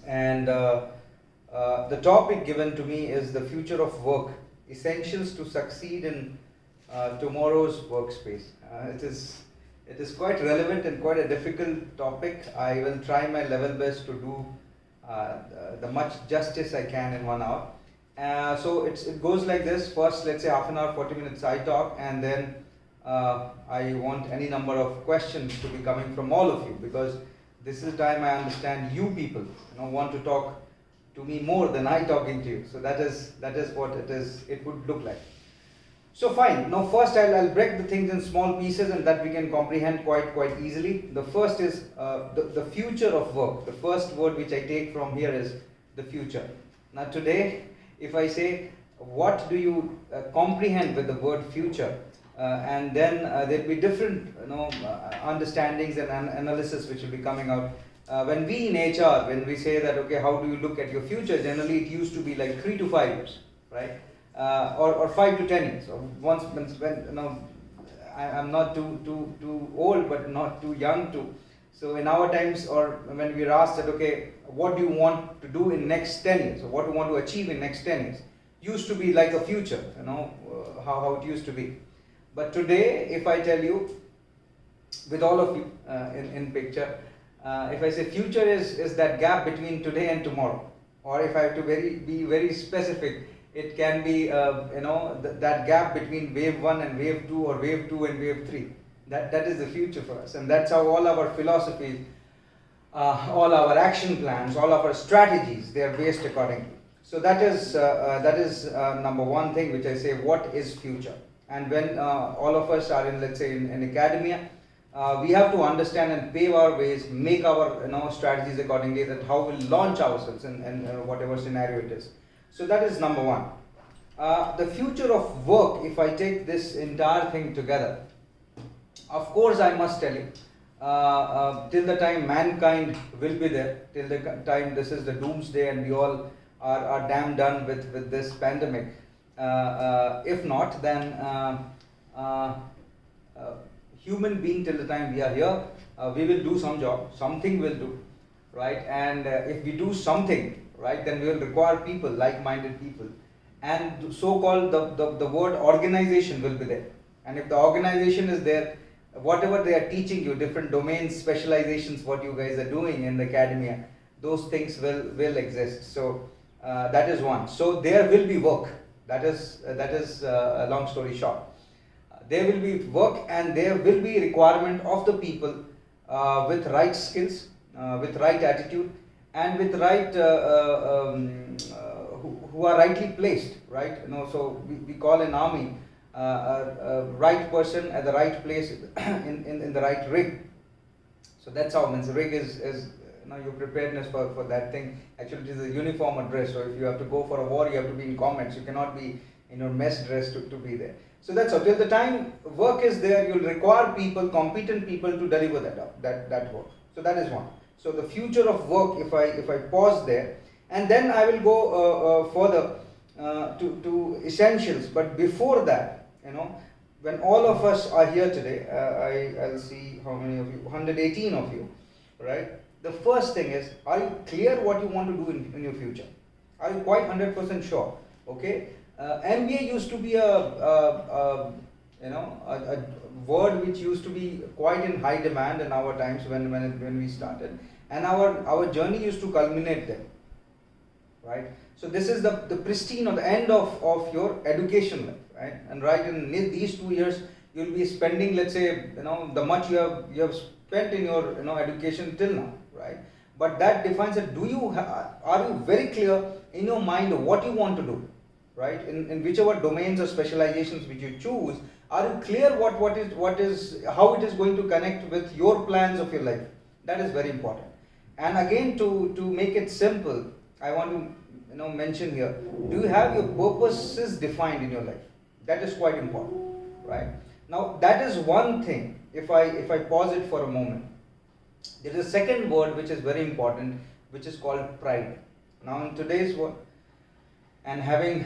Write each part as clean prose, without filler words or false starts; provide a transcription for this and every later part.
and the topic given to me is the future of work, essentials to succeed in tomorrow's workspace. It is quite relevant and quite a difficult topic. I will try my level best to do the much justice I can in 1 hour. So it goes like this. First, let's say half an hour, 40 minutes I talk, and then I want any number of questions to be coming from all of you, because this is the time I understand you people want to talk to me more than I talking to you. So that is what it would look like. So fine. Now first I'll break the things in small pieces, and that we can comprehend quite easily. The first is the future of work. The first word which I take from here is the future. Now today, if I say what do you comprehend with the word future, and then there'll be different understandings and analysis which will be coming out. When we in HR, when we say that, okay, how do you look at your future, generally it used to be like 3 to 5 years, right? Or 5 to 10 years. Or once when I'm not too old, but not too young too. So in our times, or when we are asked that, okay, what do you want to do in next 10 years, or what do you want to achieve in next 10 years, used to be like a future, how it used to be. But today, if I tell you, with all of you in picture, if I say future is that gap between today and tomorrow, or if I have to be very specific, it can be that gap between wave 1 and wave 2, or wave 2 and wave 3. That is the future for us, and that's how all our philosophies, all our action plans, all of our strategies, they are based accordingly. So that is number one thing which I say, what is future? And when all of us are in, let's say, in academia, we have to understand and pave our ways, make our strategies accordingly, that how we'll launch ourselves in whatever scenario it is. So that is number one. The future of work, if I take this entire thing together, of course I must tell you, till the time mankind will be there, till the time this is the doomsday and we all are damn done with this pandemic. If not, then human being, till the time we are here, we will do some job, something will do, right? And if we do something, right, then we will require people, like-minded people, and so-called the word organization will be there. And if the organization is there, whatever they are teaching you, different domains, specializations, what you guys are doing in the academia, those things will exist. So that is one. So there will be work. That is a long story short. There will be work, and there will be requirement of the people with right skills, with right attitude, and with right who are rightly placed, right? So we call in army a right person at the right place in the right rig. So that's how, means rig is your preparedness for that thing. Actually, it is a uniform address. So if you have to go for a war, you have to be in combats. You cannot be in your mess dress to be there. So that's how. Till the time work is there, you'll require people, competent people, to deliver that work. So that is one. So the future of work, if I pause there, and then I will go further to essentials. But before that, when all of us are here today, I'll see how many of you, 118 of you, right? The first thing is, are you clear what you want to do in your future? Are you quite 100% sure? Okay. MBA used to be a word which used to be quite in high demand in our times when we started, and our journey used to culminate there, right? So this is the pristine, or the end of your education life, right? And right in these 2 years, you'll be spending, let's say, the much you have spent in your education till now, right? But that defines it. Are you very clear in your mind of what you want to do, right? In whichever domains or specializations which you choose, are you clear what is how it is going to connect with your plans of your life? That is very important. And again, to make it simple, I want to mention here, do you have your purposes defined in your life? That is quite important, right? Now that is one thing. If I pause it for a moment, there is a second word which is very important, which is called pride. Now in today's world, and having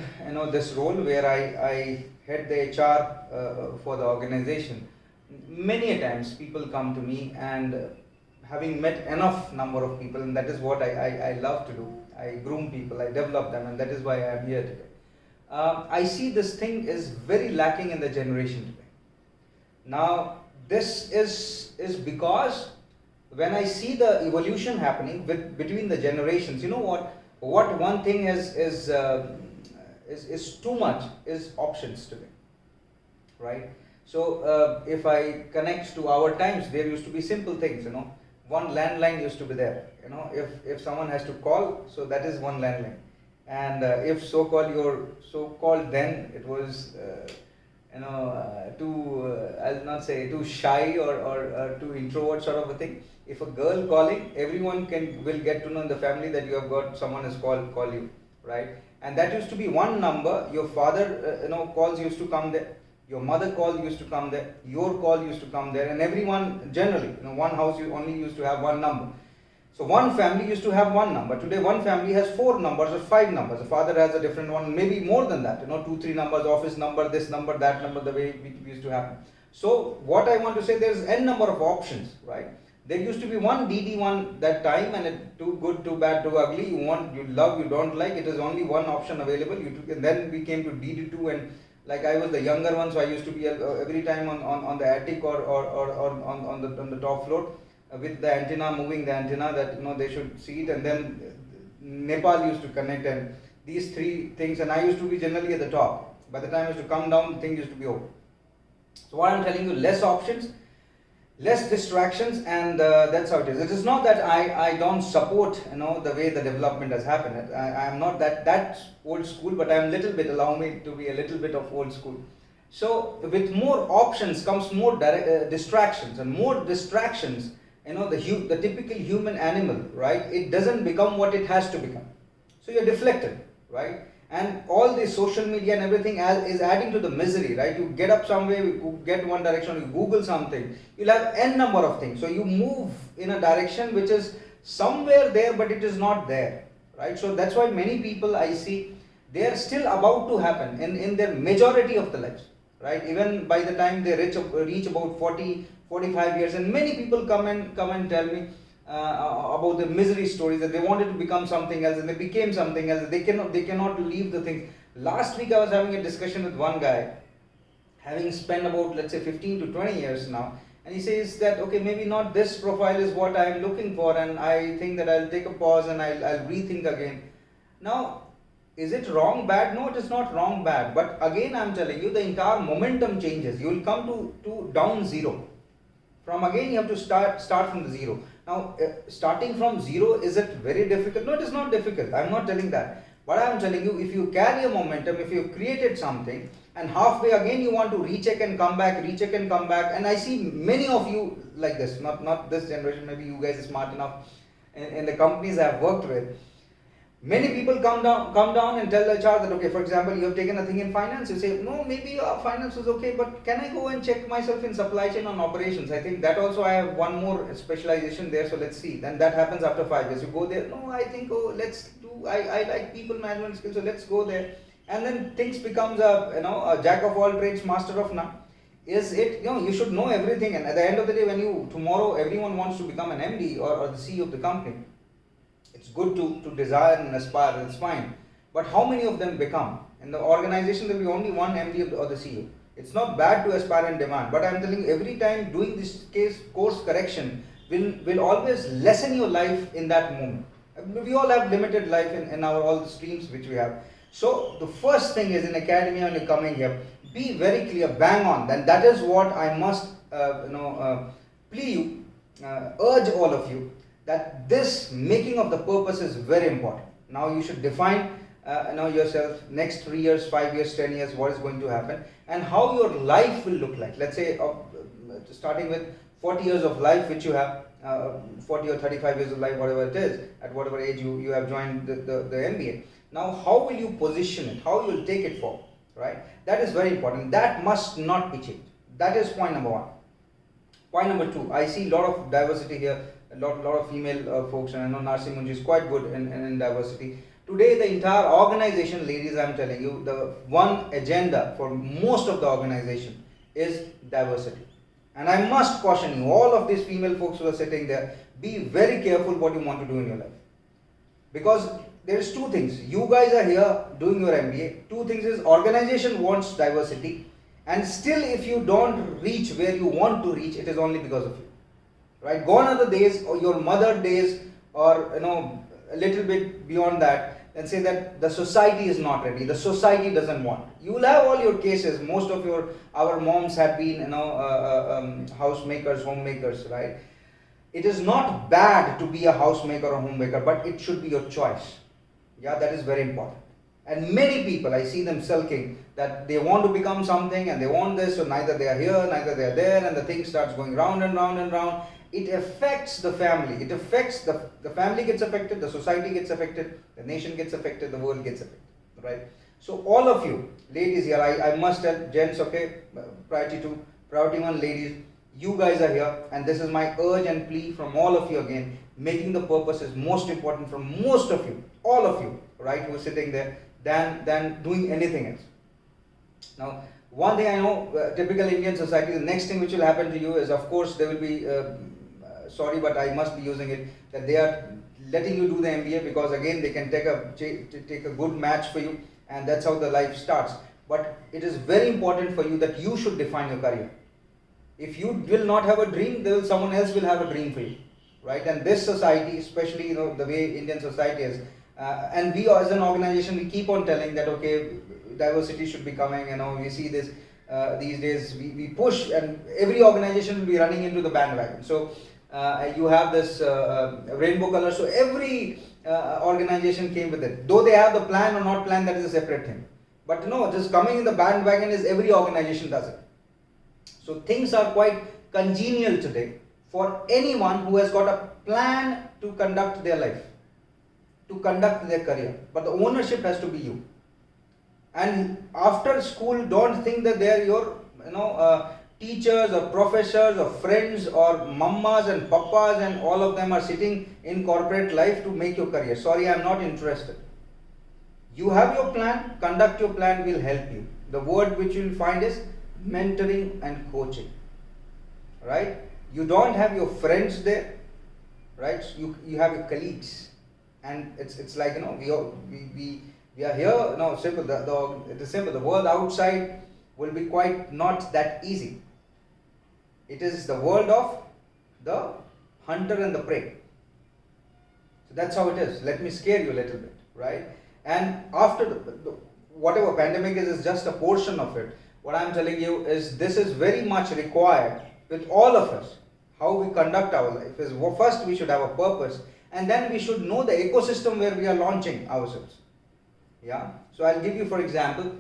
this role where I head the HR for the organization, many a times people come to me and having met enough number of people, and that is what I love to do. I groom people, I develop them, and that is why I am here today. I see this thing is very lacking in the generation today. Now, this is because when I see the evolution happening between the generations, you know what one thing is too much is options today, right? So if I connect to our times, there used to be simple things, you know. One landline used to be there, you know. If someone has to call, so that is one landline, and if so-called then it was too I'll not say too shy or too introvert sort of a thing. If a girl calling, everyone will get to know in the family that you have got someone has call you, right? And that used to be one number. Your father calls used to come there, your mother call used to come there, your call used to come there, and everyone generally, one house you only used to have one number. So one family used to have one number. Today one family has 4 numbers or 5 numbers. The father has a different one, maybe more than that, 2, 3 numbers, office number, this number, that number, the way it used to happen. So what I want to say, there's n number of options, right? There used to be one DD1 that time, and it too good, too bad, too ugly. You want, you love, you don't like. It is only one option available. And then we came to DD2, and like I was the younger one, so I used to be every time on the attic or on the top floor with the antenna, moving the antenna that they should see it, and then Nepal used to connect, and these 3 things, and I used to be generally at the top. By the time I used to come down, the thing used to be over. So what I'm telling you, less options, less distractions, and that's how it is. It is not that I don't support the way the development has happened. I am not that old school, but I am little bit, allow me to be a little bit of old school. So with more options comes more distractions, and more distractions, the typical human animal, right? It doesn't become what it has to become. So you're deflected, right? And all the social media and everything is adding to the misery, right? You get up somewhere, you get one direction, you Google something, you'll have n number of things. So you move in a direction which is somewhere there, but it is not there, right? So that's why many people I see, they are still about to happen in their majority of the lives, right? Even by the time they reach about 40, 45 years, and many people come and tell me about the misery stories, that they wanted to become something else and they became something else. They cannot leave the thing. Last week I was having a discussion with one guy, having spent about, let's say, 15 to 20 years now, and he says that, okay, maybe not this profile is what I am looking for, and I think that I'll take a pause and I'll rethink again. Now, is it wrong, bad? No, it is not wrong, bad. But again, I'm telling you, the entire momentum changes. You will come to down zero. From again, you have to start from the zero. Now, starting from zero, is it very difficult? No, it is not difficult. I'm not telling that. But I'm telling you, if you carry a momentum, if you've created something, and halfway again you want to recheck and come back, and I see many of you like this, not this generation, maybe you guys are smart enough in the companies I've worked with. Many people come down and tell the HR that, okay, for example, you have taken a thing in finance, you say, no, maybe finance is okay, but can I go and check myself in supply chain on operations? I think that also I have one more specialization there, so let's see. Then that happens after 5 years. You go there, no, I think, I like people management skills, so let's go there. And then things becomes a jack of all trades, master of none. Is it, you should know everything, and at the end of the day, when tomorrow everyone wants to become an MD or the CEO of the company, it's good to desire and aspire, it's fine. But how many of them become? In the organization, there will be only one MD or the CEO. It's not bad to aspire and demand, but I'm telling you, every time doing this course correction will always lessen your life in that moment. We all have limited life in all the streams which we have. So the first thing is, in academia, when you're coming here, be very clear, bang on. Then that is what I must plea you, urge all of you, that this making of the purpose is very important. Now you should define yourself, next 3 years, 5 years, 10 years, what is going to happen, and how your life will look like. Let's say starting with 40 years of life which you have, 40 or 35 years of life, whatever it is, at whatever age you have joined the MBA. Now how will you position it, how you will take it forward, right? That is very important. That must not be changed. That is point number 1. Point number 2, I see a lot of diversity here, a lot of female folks, and I know Narsi Munji is quite good in diversity. Today the entire organization, ladies, I'm telling you, the one agenda for most of the organization is diversity. And I must caution you, all of these female folks who are sitting there, be very careful what you want to do in your life. Because there is two things. You guys are here doing your MBA. Two things is organization wants diversity, and still if you don't reach where you want to reach, it is only because of you. Right? Gone are the days, or your mother days, or a little bit beyond that, and say that the society is not ready, the society doesn't want. You will have all your cases. Most of our moms have been housemakers, homemakers, right? It is not bad to be a housemaker or homemaker, but it should be your choice. Yeah, that is very important. And many people, I see them sulking that they want to become something and they want this, so neither they are here, neither they are there, and the thing starts going round and round and round. It affects the family. It affects the family gets affected, the society gets affected, the nation gets affected, the world gets affected, right? So all of you, ladies here, I must tell, gents, okay, priority 2, priority 1, ladies, you guys are here, and this is my urge and plea from all of you again. Making the purpose is most important from most of you, all of you, right, who are sitting there, than doing anything else. Now, one thing I know, typical Indian society, the next thing which will happen to you is, of course, there will be, sorry, but I must be using it, that they are letting you do the MBA because again they can take a good match for you, and that's how the life starts. But it is very important for you that you should define your career. If you will not have a dream, someone else will have a dream for you, right? And this society, especially the way Indian society is, and we as an organization, we keep on telling that okay, diversity should be coming. We see this these days. We push, and every organization will be running into the bandwagon. So you have this rainbow color. So every organization came with it. Though they have the plan or not plan, that is a separate thing. But no, just coming in the bandwagon is every organization does it. So things are quite congenial today for anyone who has got a plan to conduct their life, to conduct their career. But the ownership has to be you. And after school, don't think that they are your teachers or professors or friends or mammas and papas and all of them are sitting in corporate life to make your career. Sorry, I am not interested. You have your plan, conduct your plan, will help you. The word which you will find is mentoring and coaching, right? You don't have your friends there, right? You have your colleagues, and it's like we are here. Simple. It is simple. The world outside will be quite not that easy. It is the world of the hunter and the prey. So that's how it is. Let me scare you a little bit, right? And after whatever pandemic is just a portion of it. What I am telling you is this is very much required with all of us. How we conduct our life is first we should have a purpose, and then we should know the ecosystem where we are launching ourselves. Yeah. So I'll give you for example,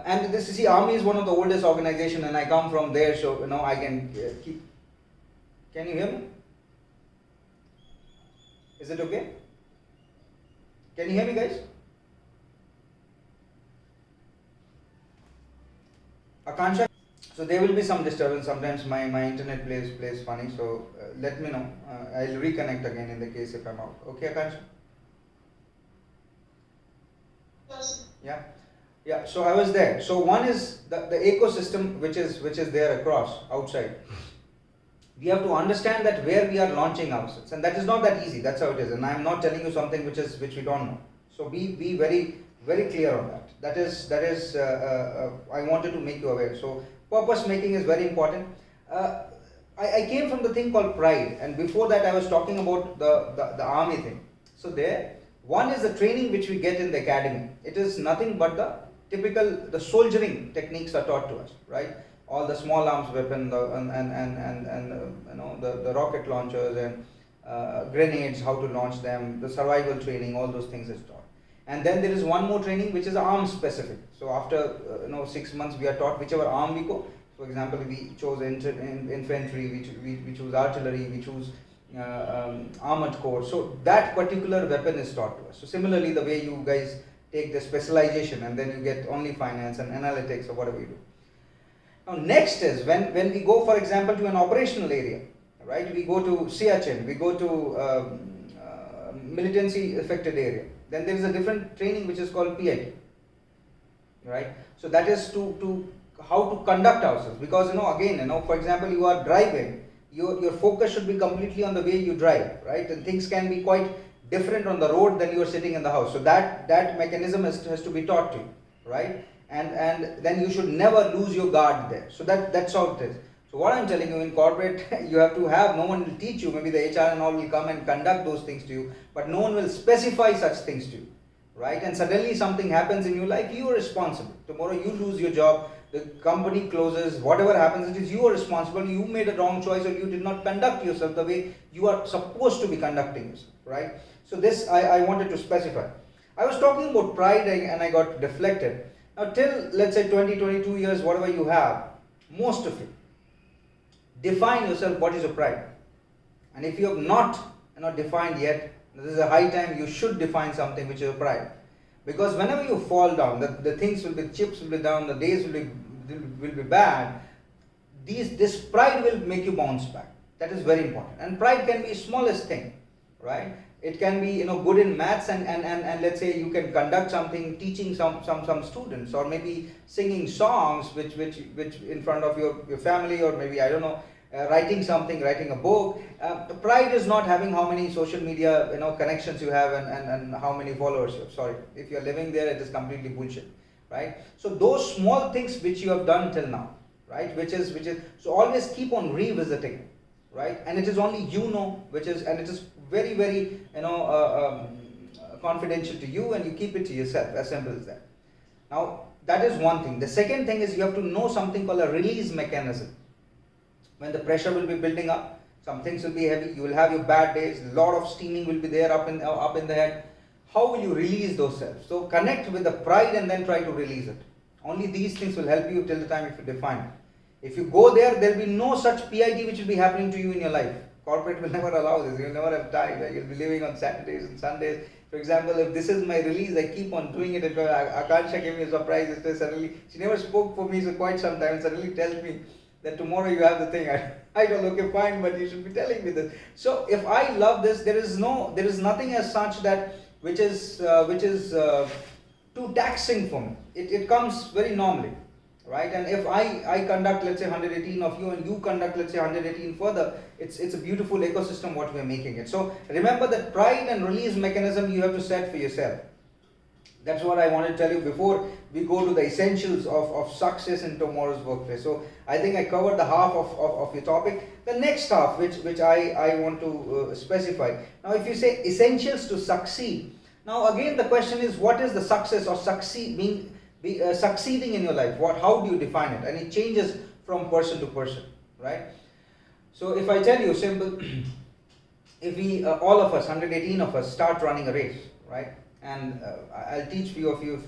and this is Army is one of the oldest organization, and I come from there, so I can keep. Can you hear me? Is it okay? Can you hear me, guys? Akansha, so there will be some disturbance. Sometimes my internet plays funny. So let me know. I'll reconnect again in the case if I'm out. Okay, Akansha? Yes. Yeah. So I was there. So one is the ecosystem which is there across outside. We have to understand that where we are launching ourselves, and that is not that easy. That's how it is. And I am not telling you something which we don't know. So be very clear on that. That is I wanted to make you aware. So purpose making is very important. I came from the thing called pride, and before that I was talking about the army thing. So there, one is the training which we get in the academy. It is nothing but the soldiering techniques are taught to us, right? All the small arms weapon, the rocket launchers and grenades, how to launch them, the survival training, all those things is taught. And then there is one more training which is arm specific. So after 6 months we are taught whichever arm we go. For example, we chose infantry, we choose artillery, we choose armored corps. So that particular weapon is taught to us. So similarly, the way you guys take the specialization and then you get only finance and analytics or whatever you do. Now next is when we go, for example, to an operational area, right? We go to Siachen, we go to militancy affected area. Then there is a different training which is called PIT, right? So that is to how to conduct ourselves, because again, for example, you are driving, your focus should be completely on the way you drive, right? And things can be quite different on the road than you are sitting in the house. So that mechanism has to be taught to you, right? And then you should never lose your guard there. So that's how it is. So what I'm telling you, in corporate, you have to have, no one will teach you, maybe the HR and all will come and conduct those things to you, but no one will specify such things to you, right? And suddenly something happens in your life, you are responsible. Tomorrow you lose your job, the company closes, whatever happens, it is you are responsible. You made a wrong choice, or you did not conduct yourself the way you are supposed to be conducting yourself, right? So this I wanted to specify. I was talking about pride and I got deflected. Now till, let's say, 20, 22 years, whatever you have, most of you, define yourself, what is your pride. And if you have not defined yet, this is a high time you should define something which is your pride. Because whenever you fall down, the things will be, chips will be down, the days will be bad, this pride will make you bounce back. That is very important. And pride can be smallest thing, right? It can be, good in maths and let's say you can conduct something, teaching some students, or maybe singing songs which in front of your family, or maybe, I don't know, writing a book. The pride is not having how many social media connections you have and how many followers you have. Sorry, if you are living there, it is completely bullshit, right? So those small things which you have done till now, right, which is so always keep on revisiting, right? And it is only which is, and it is very, very confidential to you, and you keep it to yourself, as simple as that. Now that is one thing. The second thing is you have to know something called a release mechanism. When the pressure will be building up, some things will be heavy, you will have your bad days, a lot of steaming will be there up in the head. How will you release those selves? So connect with the pride and then try to release it. Only these things will help you till the time if you define it. If you go there will be no such PID which will be happening to you in your life. Corporate will never allow this. You'll never have time. You'll be living on Saturdays and Sundays. For example, if this is my release, I keep on doing it. Akansha gave me a surprise yesterday. Suddenly, she never spoke for me for quite some time, and suddenly tells me that tomorrow you have the thing. I don't, okay, fine, but you should be telling me this. So if I love this, there is nothing as such that which is too taxing for me. It comes very normally. Right? And if I conduct, let's say, 118 of you, and you conduct, let's say, 118 further, it's a beautiful ecosystem what we are making it. So remember that pride and release mechanism you have to set for yourself. That's what I want to tell you before we go to the essentials of success in tomorrow's workplace. So I think I covered the half of your topic. The next half which I want to specify. Now if you say essentials to succeed, now again the question is, what is the success or succeeding in your life? How do you define it? And it changes from person to person, right? So if I tell you simple, if we all of us, 118 of us, start running a race, right? And I'll teach few of you,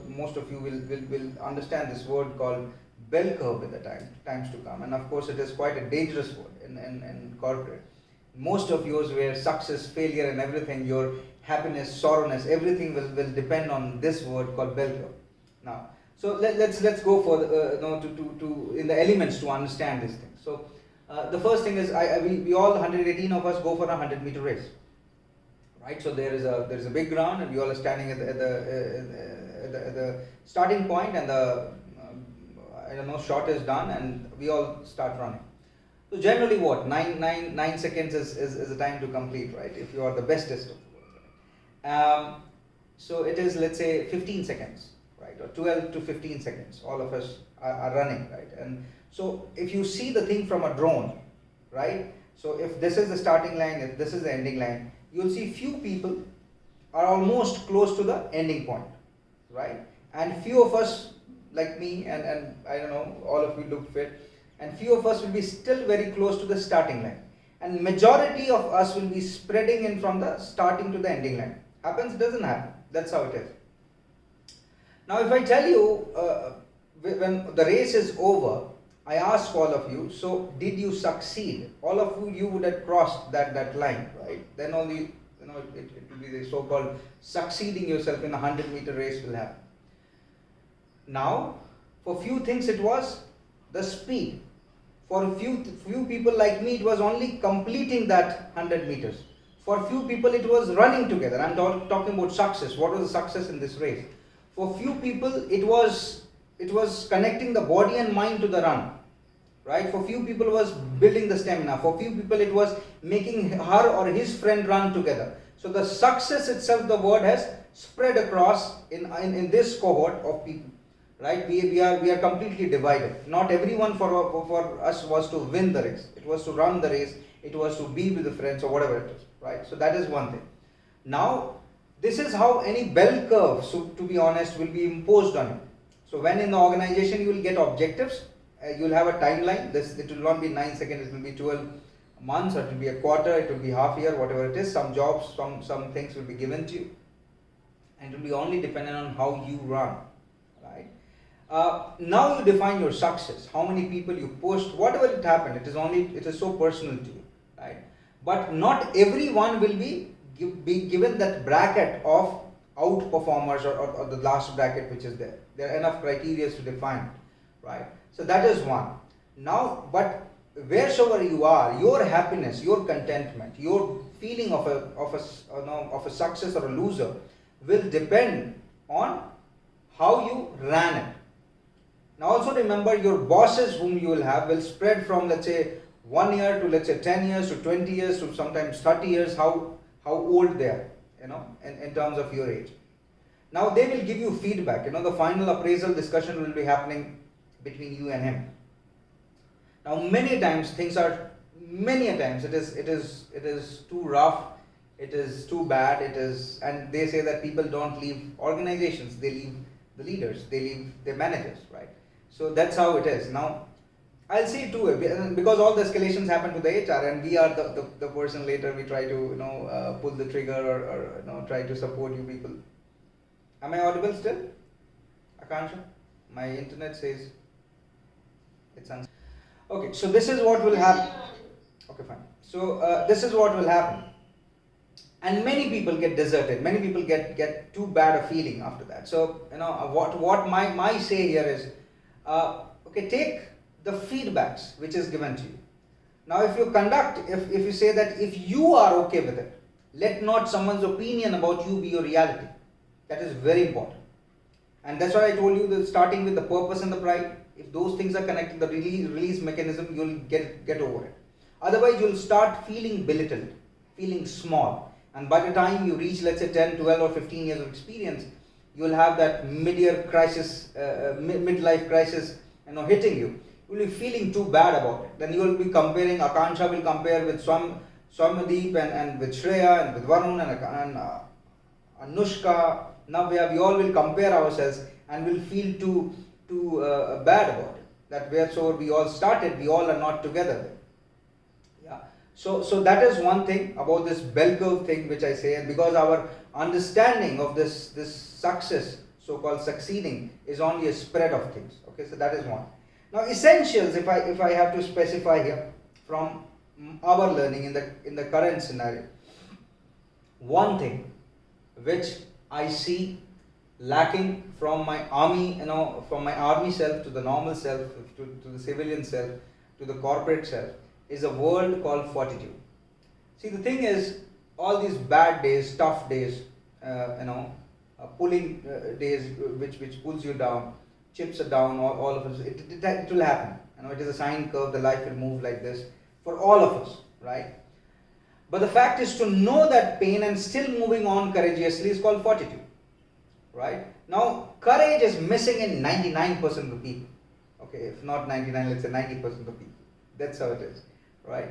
most of you will understand this word called bell curve in the times to come. And of course it is quite a dangerous word in corporate. Most of yours where success, failure and everything, your happiness, sorrowness, everything will depend on this word called bell curve. Now, so let's go for to in the elements to understand this thing. So the first thing is we all 118 of us go for a 100-meter race, right? So there is a big ground, and we all are standing at the starting point, and the shot is done, and we all start running. So generally, what 9 seconds is the time to complete, right? If you are the bestest of the world, right? So it is, let's say, 15 seconds. Right, or 12 to 15 seconds, all of us are running, right? And so if you see the thing from a drone, right? So if this is the starting line, if this is the ending line, you'll see few people are almost close to the ending point, right? And few of us, like me, and I don't know, all of you look fit, and few of us will be still very close to the starting line. And majority of us will be spreading in from the starting to the ending line. Happens, doesn't happen. That's how it is. Now if I tell you, when the race is over, I ask all of you, so did you succeed? All of you would have crossed that line, right? Then only, it will be the so-called succeeding yourself in a 100-meter race will happen. Now, for few things it was the speed. For a few people like me, it was only completing that 100 meters. For few people, it was running together. I'm talking about success. What was the success in this race? For few people, it was connecting the body and mind to the run, right? For few people it was building the stamina, for few people it was making her or his friend run together. So the success itself, the word has spread across in this cohort of people, right? We are completely divided. Not everyone for us was to win the race, it was to run the race, it was to be with the friends or whatever it is, right? So that is one thing. Now this is how any bell curve, so to be honest, will be imposed on you. So when in the organization you will get objectives, you will have a timeline. It will not be 9 seconds, it will be 12 months, or it will be a quarter, it will be half year, whatever it is. Some jobs, some things will be given to you, and it will be only dependent on how you run, right? Now you define your success, how many people you post, whatever it happened, it is so personal to you, right? But not everyone will be given that bracket of outperformers or the last bracket which is there. There are enough criteria to define it, right? So that is one. Now, but wheresoever you are, your happiness, your contentment, your feeling of a success or a loser will depend on how you ran it. Now also remember, your bosses whom you will have will spread from, let's say, 1 year to, let's say, 10 years to 20 years to sometimes 30 years, how old they are, in terms of your age. Now they will give you feedback. The final appraisal discussion will be happening between you and him. Now many a times it is too rough, it is too bad, and they say that people don't leave organizations, they leave the leaders, they leave the managers, right? So that's how it is. Now I'll see too, because all the escalations happen to the HR, and we are the person later we try to pull the trigger or try to support you people. Am I audible still, Akansha? My internet says it's okay. So this is what will happen. Okay, fine. So this is what will happen, and many people get deserted. Many people get too bad a feeling after that. So what my say here is, okay, take the feedbacks which is given to you. Now if you say that if you are okay with it, let not someone's opinion about you be your reality. That is very important. And that's why I told you that starting with the purpose and the pride, if those things are connected, the release mechanism, you'll get over it. Otherwise you'll start feeling belittled, feeling small, and by the time you reach, let's say, 10, 12 or 15 years of experience, you'll have that mid-year crisis, midlife crisis, hitting you. You'll be feeling too bad about it. Then you will be comparing. Akansha will compare with Swamadeep and with Shreya and with Varun and Anushka, Navya. We all will compare ourselves and will feel too bad about it. That wheresoever we all started, we all are not together. Yeah. So that is one thing about this bell curve thing which I say, and because our understanding of this success, so-called succeeding, is only a spread of things. Okay, so that is one. Now essentials, if I have to specify here from our learning in the current scenario, one thing which I see lacking from my army, from my army self to the normal self, to the civilian self, to the corporate self, is a word called fortitude. See, the thing is, all these bad days, tough days, pulling days which pulls you down, chips are down, all of us, it will happen. It is a sine curve, the life will move like this for all of us, right? But the fact is, to know that pain and still moving on courageously is called fortitude, right? Now, courage is missing in 99% of the people. Okay, if not 99, let's say 90% of the people. That's how it is, right?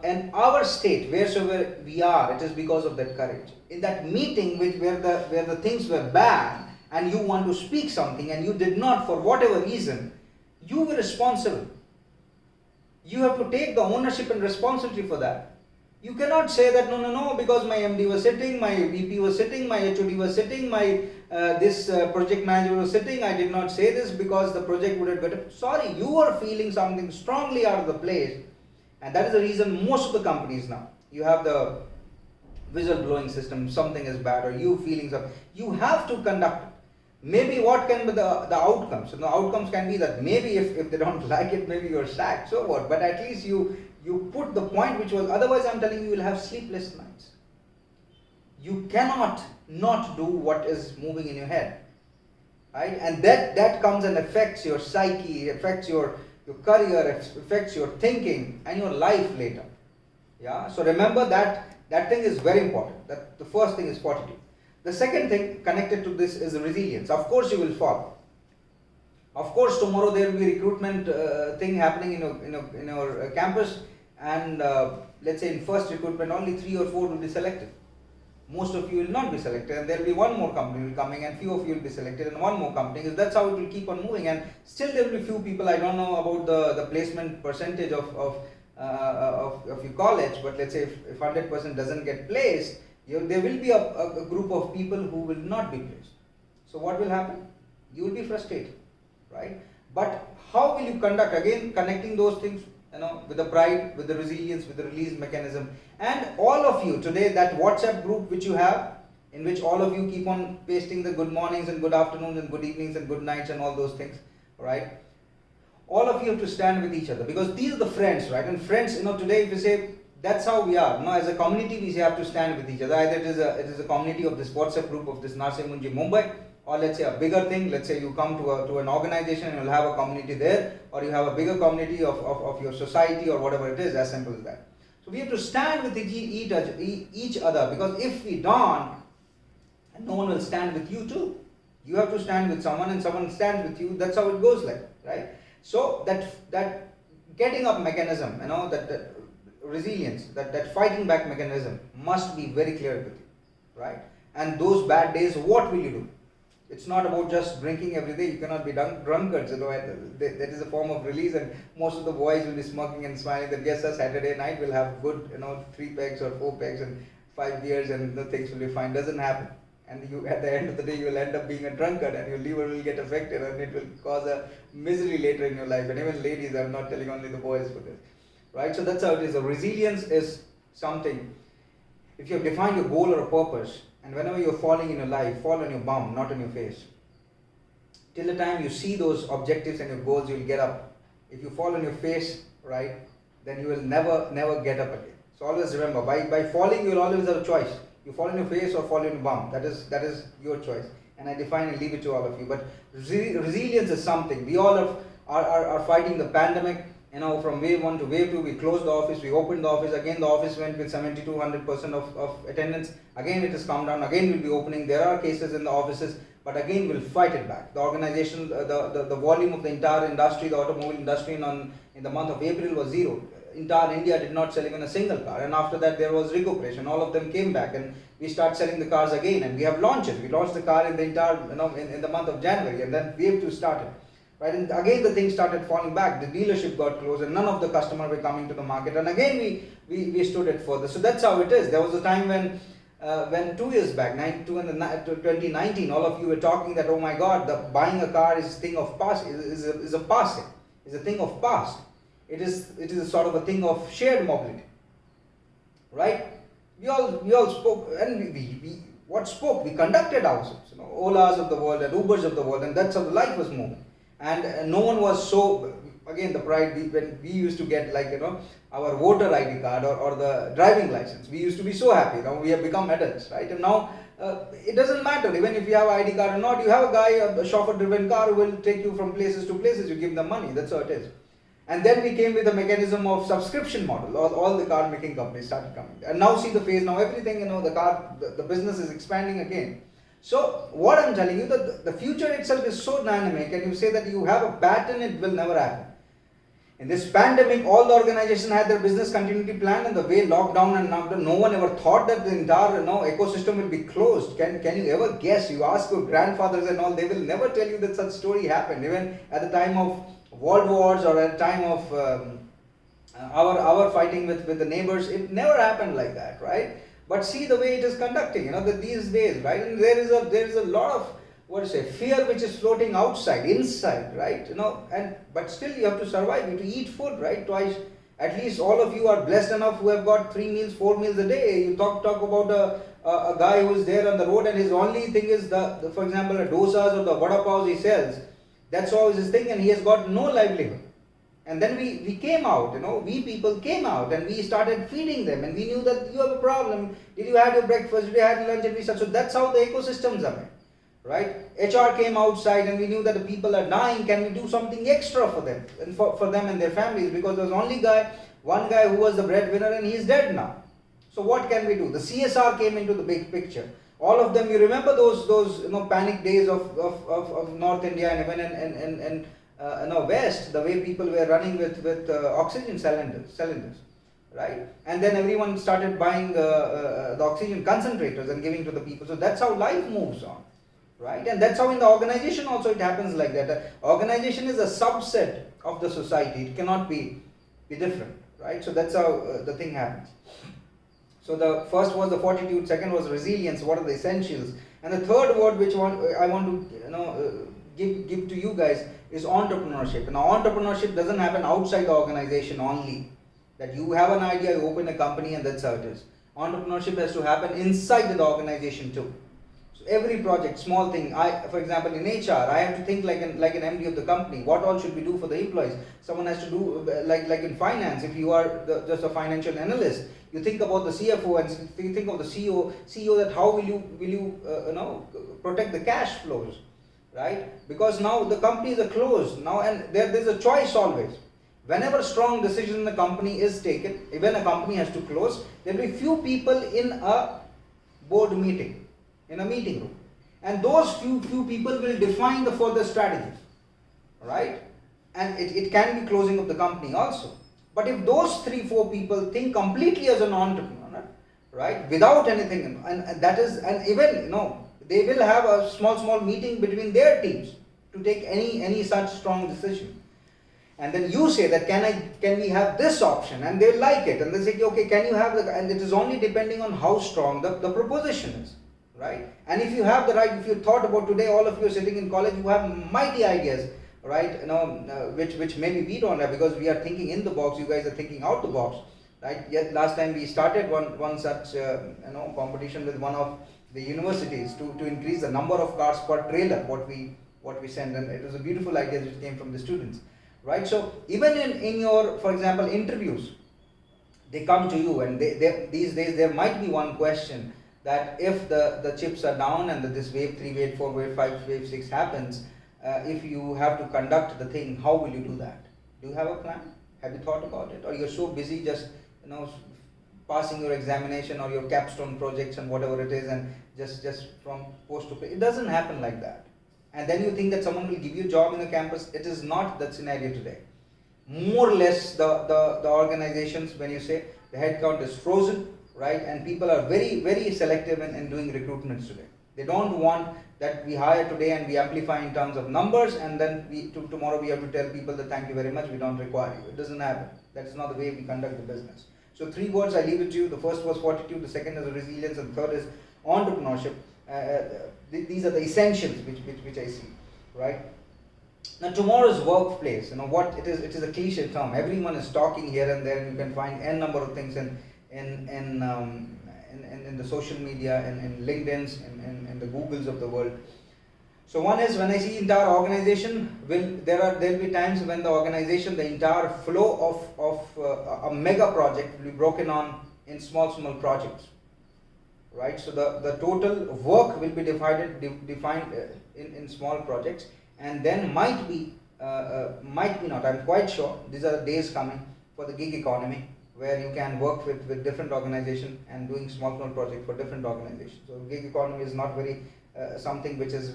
And our state, wheresoever we are, it is because of that courage. In that meeting where the things were bad, and you want to speak something and you did not, for whatever reason, you were responsible. You have to take the ownership and responsibility for that. You cannot say that no, because my MD was sitting, my VP was sitting, my HOD was sitting, my this project manager was sitting, I did not say this because the project would have got. Sorry, you are feeling something strongly out of the place, and that is the reason most of the companies now, you have the whistle blowing system, something is bad, or you feeling something, you have to conduct it. Maybe what can be the outcomes? So the outcomes can be that maybe if they don't like it, maybe you're sacked, so what? But at least you put the point which was, otherwise I'm telling you will have sleepless nights. You cannot not do what is moving in your head, right? And that comes and affects your psyche, affects your your career, affects your thinking and your life later. Yeah, so remember that thing is very important. That the first thing is fortitude. The second thing connected to this is resilience. Of course you will fall. Of course tomorrow there will be recruitment thing happening in your campus, and let's say in first recruitment only 3 or 4 will be selected. Most of you will not be selected, and there will be one more company coming, and few of you will be selected, and one more company. Because that's how it will keep on moving, and still there will be few people. I don't know about the placement percentage of your college, but let's say if 100% doesn't get placed, there will be a group of people who will not be placed. So what will happen? You will be frustrated, right? But how will you conduct? Again, connecting those things, with the pride, with the resilience, with the release mechanism. And all of you today, that WhatsApp group which you have, in which all of you keep on pasting the good mornings and good afternoons and good evenings and good nights and all those things, right? All of you have to stand with each other, because these are the friends, right? And friends, today if you say, that's how we are, as a community we have to stand with each other. Either it is a community of this WhatsApp group of this Narsai Munji Mumbai, or let's say a bigger thing. Let's say you come to an organization and you'll have a community there, or you have a bigger community of your society, or whatever it is, as simple as that. So we have to stand with each other, because if we don't, no one will stand with you too. You have to stand with someone, and someone stands with you. That's how it goes, like, right? So that getting up mechanism, that resilience, that fighting back mechanism must be very clear with you, right? And those bad days, what will you do? It's not about just drinking every day. You cannot be drunkards, that is a form of release, and most of the boys will be smoking and smiling that yes, Saturday night we'll have good, 3 pegs or 4 pegs and 5 beers and the things will be fine. Doesn't happen. And you, at the end of the day, you will end up being a drunkard, and your liver will get affected, and it will cause a misery later in your life. And even ladies, I'm not telling only the boys for this, right? So that's how it is. So resilience is something. If you have defined your goal or a purpose, and whenever you're falling in your life, fall on your bum, not on your face. Till the time you see those objectives and your goals, you will get up. If you fall on your face, right, then you will never get up again. So always remember, by falling, you will always have a choice. You fall on your face or fall on your bum. That is your choice. And I define and leave it to all of you. But resilience is something. We all are fighting the pandemic. From wave 1 to wave 2, we closed the office, we opened the office. Again, the office went with 70 to 100% of attendance. Again, it has come down. Again, we'll be opening. There are cases in the offices, but again, we'll fight it back. The organization, the volume of the entire industry, the automobile industry in the month of April was zero. Entire India did not sell even a single car, and after that there was recuperation. All of them came back, and we start selling the cars again, and we have launched it. We launched the car in the entire, in the month of January, and then wave 2 started. Right, and again the thing started falling back. The dealership got closed, and none of the customers were coming to the market. And again we stood it further. So that's how it is. There was a time when 2 years back, 2019, all of you were talking that, oh my God, buying a car is a thing of past, is a passing, is a thing of past. It is a sort of a thing of shared mobility. Right? We all spoke, and we conducted ourselves. Olas of the world and Ubers of the world, and that's how the life was moving. And no one was so, again the pride, when we used to get our voter ID card or the driving license, we used to be so happy. We have become adults, right? And now it doesn't matter, even if you have an ID card or not, you have a guy, a chauffeur driven car who will take you from places to places. You give them money. That's how it is. And then we came with a mechanism of subscription model. All the car making companies started coming. And now see the phase. Now everything, the business is expanding again. So what I'm telling you, that the future itself is so dynamic, and you say that you have a pattern, it will never happen. In this pandemic, all the organizations had their business continuity plan, and the way lockdown and after, no one ever thought that the entire ecosystem will be closed. Can you ever guess? You ask your grandfathers and all, they will never tell you that such story happened. Even at the time of world wars or at the time of our fighting with the neighbors, it never happened like that, right? But see the way it is conducting, these days, right? And there is a lot of fear which is floating outside, inside, right? But still you have to survive. You have to eat food, right? Twice, at least all of you are blessed enough who have got 3 meals, 4 meals a day. You talk about a guy who is there on the road, and his only thing is for example, the dosas or the vada paos he sells. That's always his thing, and he has got no livelihood. And then we came out, we people came out, and we started feeding them, and we knew that you have a problem. Did you have your breakfast? Did you have your lunch? And so that's how the ecosystems are made, right? HR came outside and we knew that the people are dying. Can we do something extra for them and for them and their families? Because there was only one guy who was the breadwinner and he's dead now. So what can we do? The CSR came into the big picture. All of them, you remember those panic days of North India and even in West, the way people were running with oxygen cylinders, right? And then everyone started buying the oxygen concentrators and giving to the people. So that's how life moves on, right? And that's how in the organization also it happens like that. The organization is a subset of the society. It cannot be different, right? So that's how the thing happens. So the first was the fortitude, second was resilience. What are the essentials? And the third word which I want to give to you guys is entrepreneurship. Now entrepreneurship doesn't happen outside the organization only. That you have an idea, you open a company and that's how it is. Entrepreneurship has to happen inside the organization too. So every project, small thing. For example, in HR, I have to think like an MD of the company. What all should we do for the employees? Someone has to do like in finance. If you are just a financial analyst, you think about the CFO and you think of the CEO that how will you protect the cash flows, right? Because now the companies are closed now, and there's a choice always. Whenever strong decision in the company is taken, even a company has to close, there will be few people in a board meeting, in a meeting room, and those few people will define the further strategies, right? And it can be closing of the company also. But if those 3-4 people think completely as an entrepreneur, right, without anything, and that is, and even they will have a small meeting between their teams to take any such strong decision. And then you say that can we have this option, and they like it, and they say okay, can you have and it is only depending on how strong the proposition is, right? And if you have the right, if you thought about today, all of you are sitting in college, you have mighty ideas, right? Which maybe we don't have because we are thinking in the box. You guys are thinking out the box, right? Yet last time we started one such competition with one of the universities to increase the number of cars per trailer what we send, and it was a beautiful idea which came from the students, right? So even in your, for example, interviews, they come to you and these days there might be one question that if the chips are down and this wave 3, wave 4, wave 5, wave 6 happens, if you have to conduct the thing, how will you do that? Do you have a plan? Have you thought about it? Or you're so busy just passing your examination or your capstone projects and whatever it is, and just from post to place? It doesn't happen like that. And then you think that someone will give you a job in the campus. It is not that scenario today. More or less the organizations, when you say the headcount is frozen, right, and people are very, very selective in doing recruitments today. They don't want that we hire today and we amplify in terms of numbers, and then tomorrow we have to tell people that thank you very much, we don't require you. It doesn't happen. That is not the way we conduct the business. So 3 words I leave it to you. The first was fortitude, the second is resilience, and the third is entrepreneurship. These are the essentials which I see, right? Now tomorrow's workplace, what it is a cliche term. Everyone is talking here and there, and you can find n number of things in the social media, in LinkedIn's, in the Googles of the world. So one is, when I see entire organization, there'll be times when the organization, the entire flow of a mega project will be broken on in small projects, right? So the total work will be defined in small projects, and then might be not, I'm quite sure these are the days coming for the gig economy, where you can work with different organizations and doing small projects for different organizations. So gig economy is not very something which is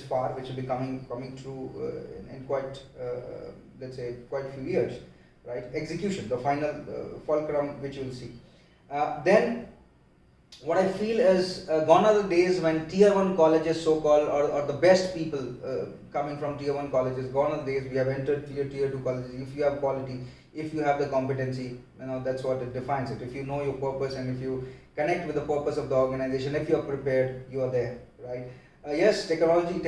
far, which will be coming through in quite let's say quite few years, right? Execution, the final fulcrum which you will see. Then what I feel is gone are the days when tier 1 colleges, so-called, or the best people coming from tier 1 colleges. Gone are the days. We have entered tier 2 colleges. If you have quality, if you have the competency, that's what it defines it. If you know your purpose and if you connect with the purpose of the organization, if you are prepared, you are there, right? Yes, technology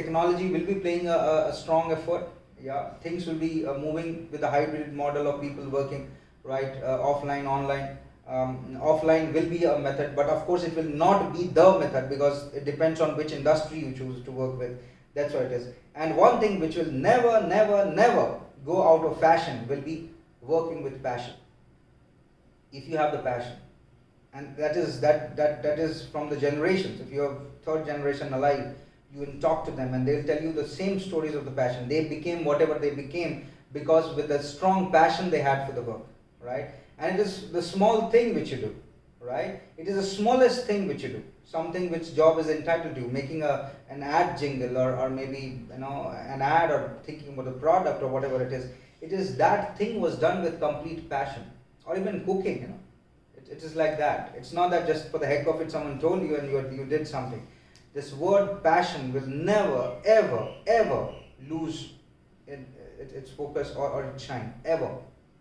will be playing a strong effort. Yeah, things will be moving with a hybrid model of people working, right? Offline, online. Offline will be a method, but of course it will not be the method, because it depends on which industry you choose to work with. That's what it is. And one thing which will never go out of fashion will be working with passion. If you have the passion and that is from the generations. If you have third generation alive, you will talk to them and they'll tell you the same stories of the passion. They became whatever they became because with a strong passion they had for the work, right? And it is the small thing which you do, right? It is the smallest thing which you do, something which job is entitled to, making an ad jingle, or maybe an ad, or thinking about the product or whatever it is. It is that thing was done with complete passion. Or even cooking, it is like that. It's not that just for the heck of it someone told you and you did something. This word passion will never ever lose its focus or its shine, ever,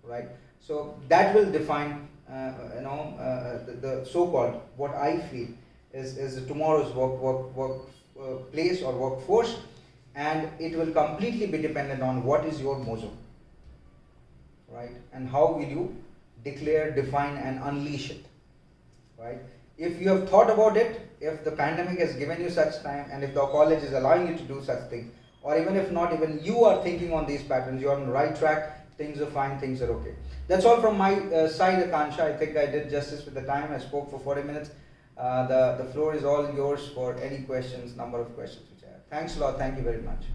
right? So that will define the so-called, what I feel is tomorrow's work place or workforce, and it will completely be dependent on what is your mojo, right? And how will you declare, define, and unleash it, right? If you have thought about it, if the pandemic has given you such time, and if the college is allowing you to do such things, or even if not, even you are thinking on these patterns, you are on the right track, things are fine, things are okay. That's all from my side, Akansha. I think I did justice with the time. I spoke for 40 minutes. The floor is all yours for any questions, number of questions which I have. Thanks a lot. Thank you very much.